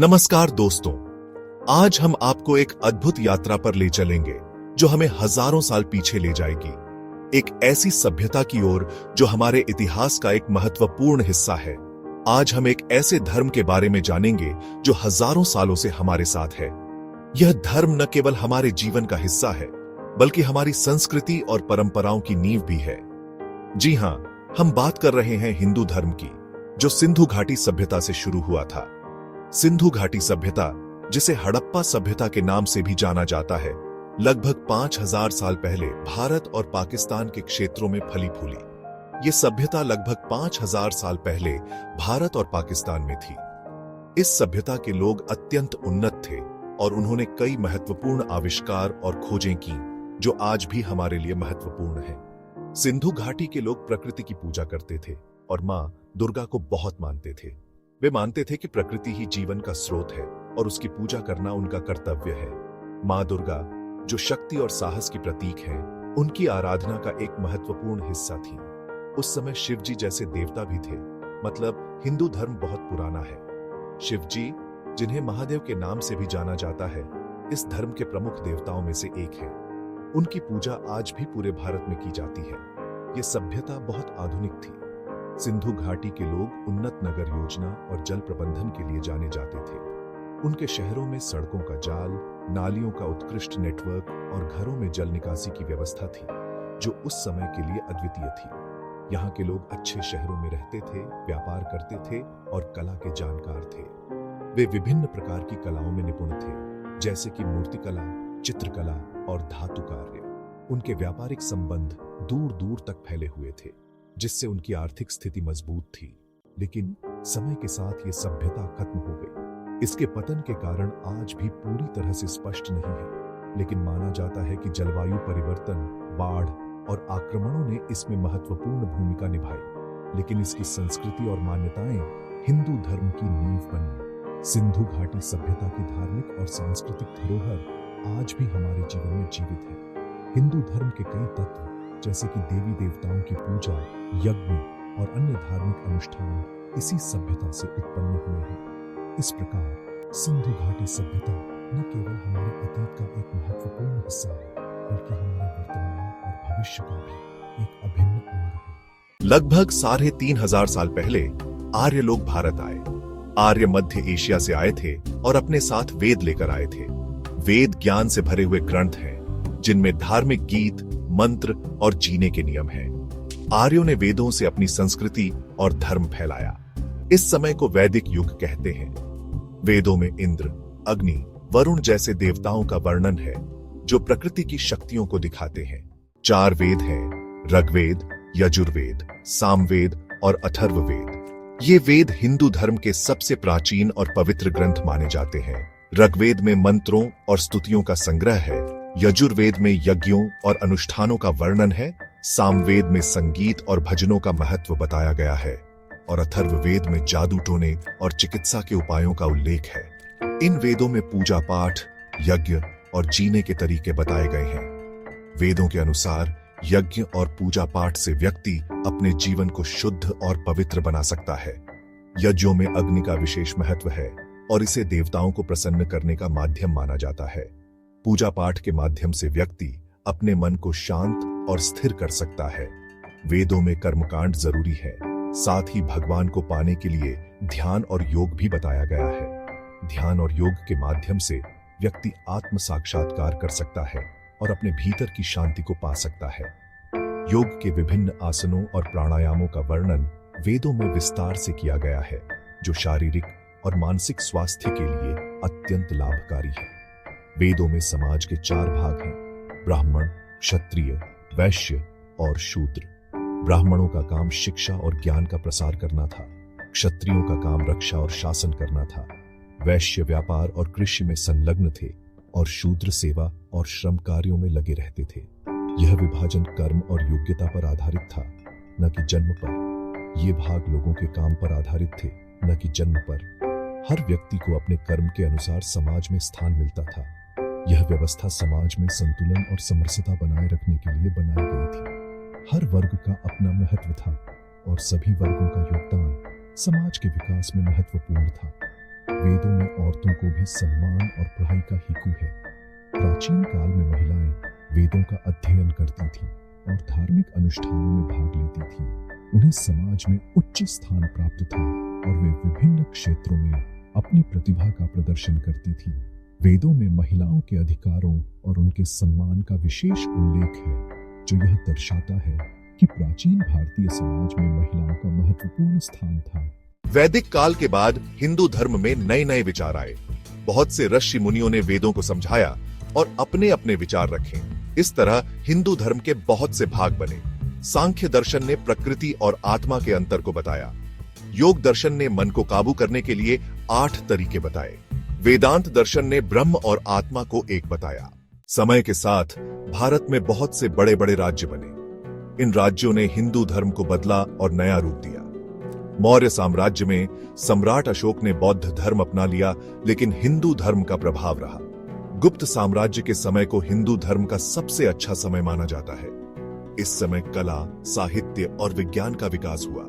नमस्कार दोस्तों, आज हम आपको एक अद्भुत यात्रा पर ले चलेंगे जो हमें हजारों साल पीछे ले जाएगी। एक ऐसी सभ्यता की ओर जो हमारे इतिहास का एक महत्वपूर्ण हिस्सा है। आज हम एक ऐसे धर्म के बारे में जानेंगे जो हजारों सालों से हमारे साथ है। यह धर्म न केवल हमारे जीवन का हिस्सा है, बल्कि हमारी संस्कृति और परंपराओं की नींव भी है। जी हां, हम बात कर रहे हैं हिंदू धर्म की, जो सिंधु घाटी सभ्यता से शुरू हुआ था। सिंधु घाटी सभ्यता, जिसे हड़प्पा सभ्यता के नाम से भी जाना जाता है, लगभग 5000 साल पहले भारत और पाकिस्तान के क्षेत्रों में फली फूली। ये सभ्यता लगभग 5000 साल पहले भारत और पाकिस्तान में थी। इस सभ्यता के लोग अत्यंत उन्नत थे और उन्होंने कई महत्वपूर्ण आविष्कार और खोजें की जो आज भी हमारे लिए महत्वपूर्ण हैं। सिंधु घाटी के लोग प्रकृति की पूजा करते थे और मां दुर्गा को बहुत मानते थे। वे मानते थे कि प्रकृति ही जीवन का स्रोत है और उसकी पूजा करना उनका कर्तव्य है। मां दुर्गा, जो शक्ति और साहस की प्रतीक है, उनकी आराधना का एक महत्वपूर्ण हिस्सा थी। उस समय शिव जी जैसे देवता भी थे, मतलब हिंदू धर्म बहुत पुराना है। शिव जी, जिन्हें महादेव के नाम से भी जाना जाता है, इस धर्म के प्रमुख देवताओं में से एक है। उनकी पूजा आज भी पूरे भारत में की जाती है। यह सभ्यता बहुत आधुनिक थी। सिंधु घाटी के लोग उन्नत नगर योजना और जल प्रबंधन के लिए जाने जाते थे। उनके शहरों में सड़कों का जाल, नालियों का उत्कृष्ट नेटवर्क और घरों में जल निकासी की व्यवस्था थी, जो उस समय के लिए अद्वितीय थी। यहाँ के लोग अच्छे शहरों में रहते थे, व्यापार करते थे और कला के जानकार थे। वे विभिन्न प्रकार की कलाओं में निपुण थे, जैसे कि मूर्तिकला, चित्रकला और धातु कार्य। उनके व्यापारिक संबंध दूर दूर तक फैले हुए थे, जिससे उनकी आर्थिक स्थिति मजबूत थी। लेकिन समय के साथ ये सभ्यता खत्म हो गई। इसके पतन के कारण आज भी पूरी तरह से स्पष्ट नहीं है, लेकिन माना जाता है कि जलवायु परिवर्तन, बाढ़ और आक्रमणों ने इसमें महत्वपूर्ण भूमिका निभाई। लेकिन इसकी संस्कृति और मान्यताएं हिंदू धर्म की नींव बनी। सिंधु घाटी सभ्यता की धार्मिक और सांस्कृतिक धरोहर आज भी हमारे जीवन में जीवित है। हिंदू धर्म के कई तत्व, जैसे कि देवी देवताओं की पूजा, यज्ञ और अन्य धार्मिक अनुष्ठान इसी सभ्यता से उत्पन्न हुए हैं। इस प्रकार सिंधु घाटी सभ्यता न केवल हमारे अतीत का एक महत्वपूर्ण हिस्सा है, बल्कि हमारे वर्तमान और भविष्य का भी एक अभिन्न अंग है। लगभग 3500 साल पहले आर्य लोग भारत आए। आर्य मध्य एशिया से आए थे और अपने साथ वेद लेकर आए थे। वेद ज्ञान से भरे हुए ग्रंथ हैं, जिनमें धार्मिक गीत, मंत्र और जीने के नियम हैं। आर्यों ने वेदों से अपनी संस्कृति और धर्म फैलाया। इस समय को वैदिक युग कहते हैं। वेदों में इंद्र, अग्नि, वरुण जैसे देवताओं का वर्णन है, जो प्रकृति की शक्तियों को दिखाते हैं। 4 वेद हैं: ऋग्वेद, यजुर्वेद, सामवेद और अथर्ववेद। ये वेद हिंदू धर्म के सबसे प्राचीन और पवित्र ग्रंथ माने जाते हैं। ऋग्वेद में मंत्रों और स्तुतियों का संग्रह है, यजुर्वेद में यज्ञों और अनुष्ठानों का वर्णन है, सामवेद में संगीत और भजनों का महत्व बताया गया है और अथर्ववेद में जादू टोने और चिकित्सा के उपायों का उल्लेख है। इन वेदों में पूजा पाठ, यज्ञ और जीने के तरीके बताए गए हैं। वेदों के अनुसार यज्ञ और पूजा पाठ से व्यक्ति अपने जीवन को शुद्ध और पवित्र बना सकता है। यज्ञों में अग्नि का विशेष महत्व है और इसे देवताओं को प्रसन्न करने का माध्यम माना जाता है। पूजा पाठ के माध्यम से व्यक्ति अपने मन को शांत और स्थिर कर सकता है। वेदों में कर्मकांड जरूरी है, साथ ही भगवान को पाने के लिए ध्यान और योग भी बताया गया है। ध्यान और योग के माध्यम से व्यक्ति आत्म साक्षात्कार कर सकता है और अपने भीतर की शांति को पा सकता है। योग के विभिन्न आसनों और प्राणायामों का वर्णन वेदों में विस्तार से किया गया है, जो शारीरिक और मानसिक स्वास्थ्य के लिए अत्यंत लाभकारी है। वेदों में समाज के 4 भाग हैं: ब्राह्मण, क्षत्रिय, वैश्य और शूद्र। ब्राह्मणों का काम शिक्षा और ज्ञान का प्रसार करना था। क्षत्रियों का काम रक्षा और शासन करना था। वैश्य व्यापार और कृषि में संलग्न थे और शूद्र सेवा और श्रम कार्यों में लगे रहते थे। यह विभाजन कर्म और योग्यता पर आधारित था, न कि जन्म पर। ये भाग लोगों के काम पर आधारित थे, न कि जन्म पर। हर व्यक्ति को अपने कर्म के अनुसार समाज में स्थान मिलता था। यह व्यवस्था समाज में संतुलन और समरसता बनाए रखने के लिए बनाई गई थी। हर वर्ग का अपना महत्व था और सभी वर्गों का योगदान समाज के विकास में महत्वपूर्ण था। वेदों में औरतों को भी सम्मान और पढ़ाई का हिकू है। प्राचीन काल में महिलाएं वेदों का अध्ययन करती थीं और धार्मिक अनुष्ठानों में भाग लेती थीं। उन्हें समाज में उच्च स्थान प्राप्त था और वे विभिन्न क्षेत्रों में अपनी प्रतिभा का प्रदर्शन करती थीं। वेदों में महिलाओं के अधिकारों और उनके सम्मान का विशेष उल्लेख है, जो यह दर्शाता है कि प्राचीन भारतीय समाज में महिलाओं का महत्वपूर्ण स्थान था। वैदिक काल के बाद हिंदू धर्म में नए नए विचार आए। बहुत से ऋषि मुनियों ने वेदों को समझाया और अपने अपने विचार रखे। इस तरह हिंदू धर्म के बहुत से भाग बने। सांख्य दर्शन ने प्रकृति और आत्मा के अंतर को बताया। योग दर्शन ने मन को काबू करने के लिए 8 तरीके बताए। वेदांत दर्शन ने ब्रह्म और आत्मा को एक बताया। समय के साथ भारत में बहुत से बड़े बड़े राज्य बने। इन राज्यों ने हिंदू धर्म को बदला और नया रूप दिया। मौर्य साम्राज्य में सम्राट अशोक ने बौद्ध धर्म अपना लिया, लेकिन हिंदू धर्म का प्रभाव रहा। गुप्त साम्राज्य के समय को हिंदू धर्म का सबसे अच्छा समय माना जाता है। इस समय कला, साहित्य और विज्ञान का विकास हुआ।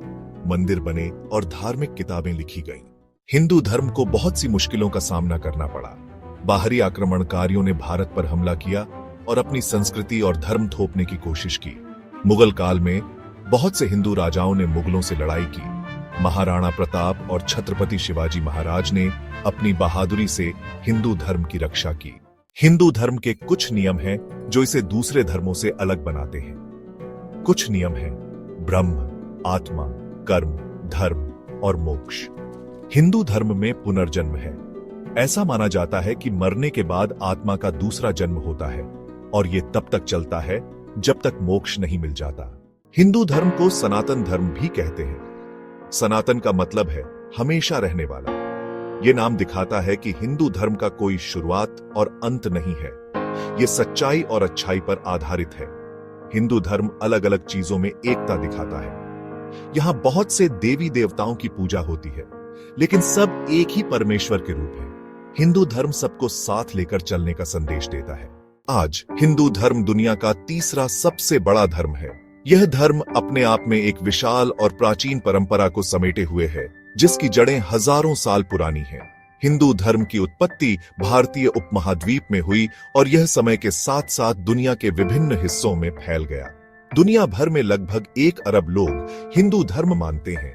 मंदिर बने और धार्मिक किताबें लिखी गईं। हिंदू धर्म को बहुत सी मुश्किलों का सामना करना पड़ा। बाहरी आक्रमणकारियों ने भारत पर हमला किया और अपनी संस्कृति और धर्म थोपने की कोशिश की। मुगल काल में बहुत से हिंदू राजाओं ने मुगलों से लड़ाई की। महाराणा प्रताप और छत्रपति शिवाजी महाराज ने अपनी बहादुरी से हिंदू धर्म की रक्षा की। हिंदू धर्म के कुछ नियम हैं जो इसे दूसरे धर्मों से अलग बनाते हैं। कुछ नियम हैं ब्रह्म, आत्मा, कर्म, धर्म और मोक्ष। हिंदू धर्म में पुनर्जन्म है। ऐसा माना जाता है कि मरने के बाद आत्मा का दूसरा जन्म होता है और ये तब तक चलता है जब तक मोक्ष नहीं मिल जाता। हिंदू धर्म को सनातन धर्म भी कहते हैं। सनातन का मतलब है हमेशा रहने वाला। यह नाम दिखाता है कि हिंदू धर्म का कोई शुरुआत और अंत नहीं है। यह सच्चाई और अच्छाई पर आधारित है। हिंदू धर्म अलग अलग चीजों में एकता दिखाता है। यहां बहुत से देवी देवताओं की पूजा होती है, लेकिन सब एक ही परमेश्वर के रूप हैं। हिंदू धर्म सबको साथ लेकर चलने का संदेश देता है। आज हिंदू धर्म दुनिया का तीसरा सबसे बड़ा धर्म है। यह धर्म अपने आप में एक विशाल और प्राचीन परंपरा को समेटे हुए है, जिसकी जड़ें हजारों साल पुरानी हैं। हिंदू धर्म की उत्पत्ति भारतीय उपमहाद्वीप में हुई और यह समय के साथ साथ दुनिया के विभिन्न हिस्सों में फैल गया। दुनिया भर में लगभग 1 अरब लोग हिंदू धर्म मानते हैं।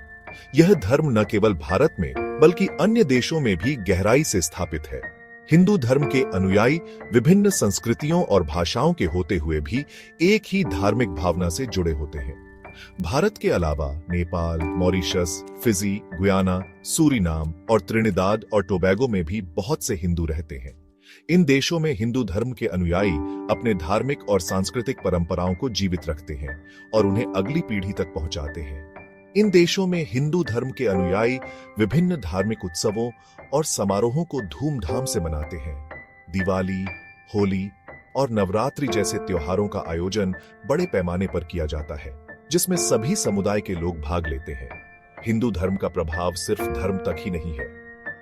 यह धर्म न केवल भारत में बल्कि अन्य देशों में भी गहराई से स्थापित है। हिंदू धर्म के अनुयायी विभिन्न संस्कृतियों और भाषाओं के होते हुए भी एक ही धार्मिक भावना से जुड़े होते हैं। भारत के अलावा Nepal, Mauritius, Fiji, Guyana, Suriname और त्रिनिदाद और टोबैगो में भी बहुत से हिंदू रहते हैं। इन देशों में हिंदू धर्म के अनुयायी अपने धार्मिक और सांस्कृतिक परंपराओं को जीवित रखते हैं और उन्हें अगली पीढ़ी तक पहुंचाते हैं। इन देशों में हिंदू धर्म के अनुयायी विभिन्न धार्मिक उत्सवों और समारोहों को धूमधाम से मनाते हैं। दिवाली, होली और नवरात्रि जैसे त्योहारों का आयोजन बड़े पैमाने पर किया जाता है, जिसमें सभी समुदाय के लोग भाग लेते हैं। हिंदू धर्म का प्रभाव सिर्फ धर्म तक ही नहीं है।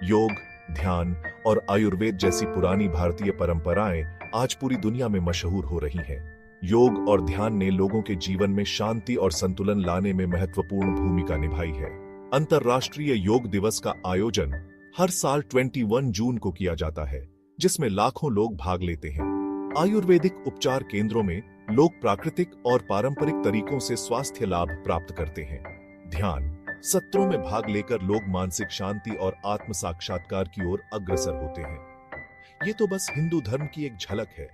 योग, ध्यान और आयुर्वेद जैसी पुरानी भारतीय परंपराएं आज पूरी दुनिया में मशहूर हो रही हैं। योग और ध्यान ने लोगों के जीवन में शांति और संतुलन लाने में महत्वपूर्ण भूमिका निभाई है। अंतर्राष्ट्रीय योग दिवस का आयोजन हर साल 21 जून को किया जाता है, जिसमें लाखों लोग भाग लेते हैं। आयुर्वेदिक उपचार केंद्रों में लोग प्राकृतिक और पारंपरिक तरीकों से स्वास्थ्य लाभ प्राप्त करते हैं। ध्यान सत्रों में भाग लेकर लोग मानसिक शांति और आत्म साक्षात्कार की ओर अग्रसर होते हैं। ये तो बस हिंदू धर्म की एक झलक है।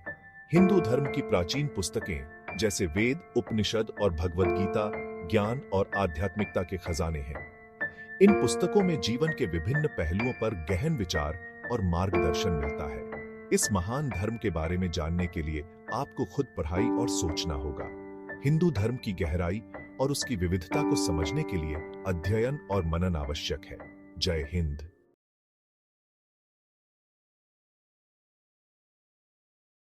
हिंदू धर्म की प्राचीन पुस्तकें जैसे वेद, उपनिषद और भगवद गीता ज्ञान और आध्यात्मिकता के खजाने हैं। इन पुस्तकों में जीवन के विभिन्न पहलुओं पर गहन विचार और मार्गदर्शन मिलता है। इस महान धर्म के बारे में जानने के लिए आपको खुद पढ़ाई और सोचना होगा। हिंदू धर्म की गहराई और उसकी विविधता को समझने के लिए अध्ययन और मनन आवश्यक है। जय हिंद।